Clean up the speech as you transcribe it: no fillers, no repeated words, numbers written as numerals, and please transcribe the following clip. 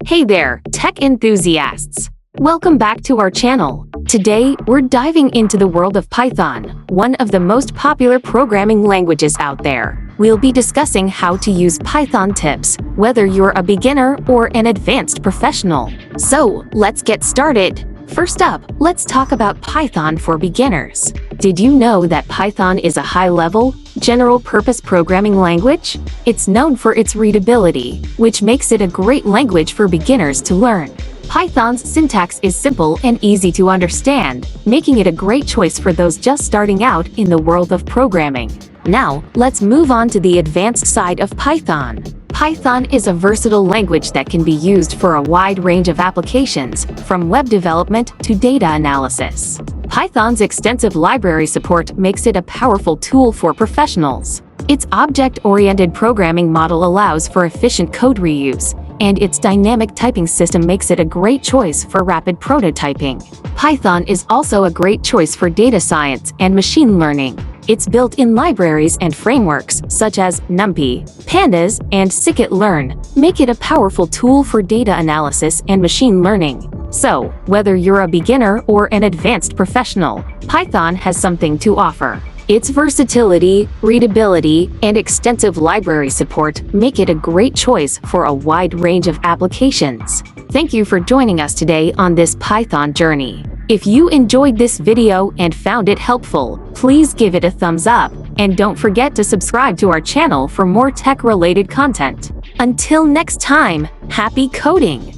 Hey there, tech enthusiasts! Welcome back to our channel. Today, we're diving into the world of Python, one of the most popular programming languages out there. We'll be discussing how to use Python tips, whether you're a beginner or an advanced professional. So, let's get started. First up, let's talk about Python for beginners. Did you know that Python is a high-level, general-purpose programming language? It's known for its readability, which makes it a great language for beginners to learn. Python's syntax is simple and easy to understand, making it a great choice for those just starting out in the world of programming. Now, let's move on to the advanced side of Python. Python is a versatile language that can be used for a wide range of applications, from web development to data analysis. Python's extensive library support makes it a powerful tool for professionals. Its object-oriented programming model allows for efficient code reuse, and its dynamic typing system makes it a great choice for rapid prototyping. Python is also a great choice for data science and machine learning. Its built-in libraries and frameworks, such as NumPy, Pandas, and scikit-learn, make it a powerful tool for data analysis and machine learning. So, whether you're a beginner or an advanced professional, Python has something to offer. Its versatility, readability, and extensive library support make it a great choice for a wide range of applications. Thank you for joining us today on this Python journey. If you enjoyed this video and found it helpful, please give it a thumbs up, and don't forget to subscribe to our channel for more tech-related content. Until next time, happy coding!